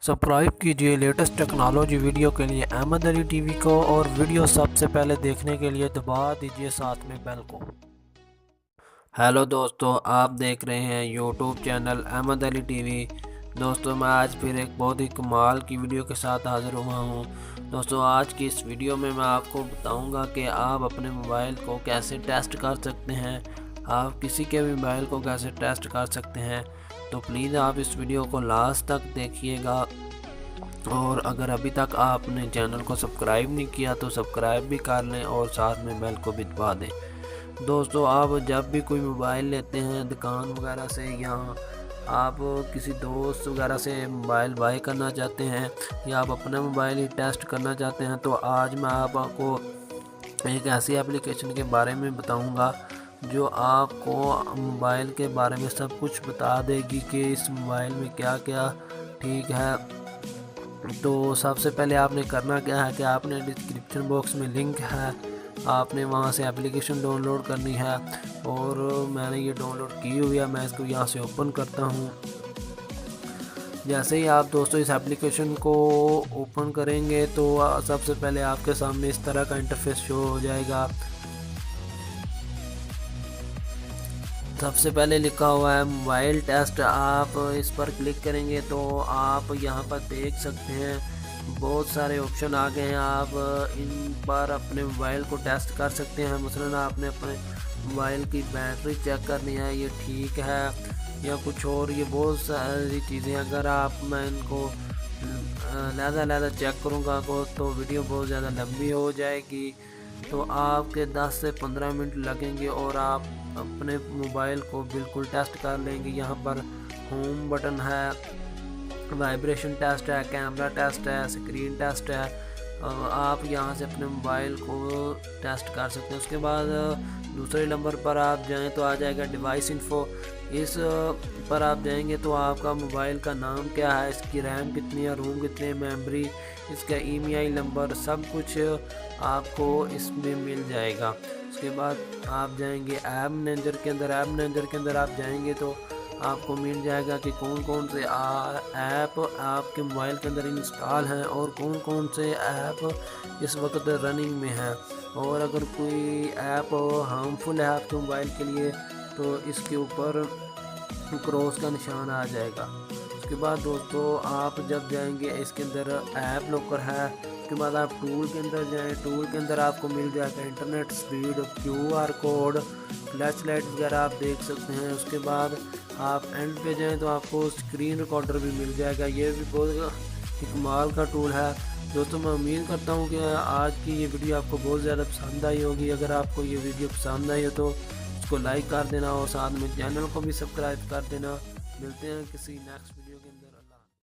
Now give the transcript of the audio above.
Subscribe कीजिए latest technology video के लिए अहमद अली टीवी को, और वीडियो सबसे पहले देखने के लिए दबा दीजिए साथ में बेल को। हेलो दोस्तों, आप देख रहे हैं YouTube channel Ahmad Ali TV. दोस्तों, मैं आज फिर एक बहुत ही कमाल की वीडियो के साथ हाज़िर हुआ हूँ। दोस्तों, आज की इस वीडियो में मैं आपको बताऊँगा कि आप अपने मोबाइल को कैसे टेस्ट कर सकते हैं, आप किसी के भी मोबाइल को कैसे टेस्ट कर सकते हैं। तो प्लीज़ आप इस वीडियो को लास्ट तक देखिएगा, और अगर अभी तक आपने चैनल को सब्सक्राइब नहीं किया तो सब्सक्राइब भी कर लें और साथ में बेल को भी दबा दें। दोस्तों, आप जब भी कोई मोबाइल लेते हैं दुकान वगैरह से, या आप किसी दोस्त वगैरह से मोबाइल बाय करना चाहते हैं, या आप अपना मोबाइल ही टेस्ट करना चाहते हैं, तो आज मैं आपको एक ऐसी एप्लीकेशन के बारे में बताऊंगा जो आपको मोबाइल के बारे में सब कुछ बता देगी कि इस मोबाइल में क्या क्या ठीक है। तो सबसे पहले आपने करना क्या है कि आपने डिस्क्रिप्शन बॉक्स में लिंक है, आपने वहां से एप्लीकेशन डाउनलोड करनी है, और मैंने ये डाउनलोड की हुई है। मैं इसको यहाँ से ओपन करता हूँ। जैसे ही आप दोस्तों इस एप्लीकेशन को ओपन करेंगे तो सबसे पहले आपके सामने इस तरह का इंटरफेस शो हो जाएगा। सबसे पहले लिखा हुआ है मोबाइल टेस्ट, आप इस पर क्लिक करेंगे तो आप यहाँ पर देख सकते हैं बहुत सारे ऑप्शन आ गए हैं। आप इन पर अपने मोबाइल को टेस्ट कर सकते हैं। मसलन आपने अपने मोबाइल की बैटरी चेक करनी है, ये ठीक है या कुछ और, ये बहुत सारी चीज़ें। अगर मैं इनको लहदा चेक करूँगा तो वीडियो बहुत ज़्यादा लंबी हो जाएगी, तो आपके 10 से 15 मिनट लगेंगे और आप अपने मोबाइल को बिल्कुल टेस्ट कर लेंगे। यहाँ पर होम बटन है, वाइब्रेशन टेस्ट है, कैमरा टेस्ट है, स्क्रीन टेस्ट है। आप यहाँ से अपने मोबाइल को टेस्ट कर सकते हैं। उसके बाद दूसरे नंबर पर आप जाएं तो आ जाएगा डिवाइस इन्फो। इस पर आप जाएंगे तो आपका मोबाइल का नाम क्या है, इसकी रैम कितनी है, रोम कितनी है, मेमोरी, इसका EMI नंबर, सब कुछ आपको इसमें मिल जाएगा। उसके बाद आप जाएंगे ऐप मैनेजर के अंदर। ऐप मैनेजर के अंदर आप जाएंगे तो आपको मिल जाएगा कि कौन कौन से ऐप आपके मोबाइल के अंदर इंस्टॉल हैं और कौन कौन से ऐप इस वक्त रनिंग में हैं। और अगर कोई ऐप हार्मफुल है आपके मोबाइल के लिए तो इसके ऊपर क्रॉस का निशान आ जाएगा। उसके बाद दोस्तों आप जब जाएंगे इसके अंदर ऐप लॉकर है। उसके बाद आप टूल के अंदर जाएं। टूल के अंदर आपको मिल जाएगा internet speed, QR code, flash light वगैरह आप देख सकते हैं। उसके बाद आप एंड पे जाएं तो आपको स्क्रीन रिकॉर्डर भी मिल जाएगा। ये भी बहुत कमाल का टूल है। दोस्तों, मैं उम्मीद करता हूँ कि आज की ये वीडियो आपको बहुत ज़्यादा पसंद आई होगी। अगर आपको ये वीडियो पसंद आई हो तो इसको लाइक कर देना और साथ में चैनल को भी सब्सक्राइब कर देना। मिलते हैं किसी नेक्स्ट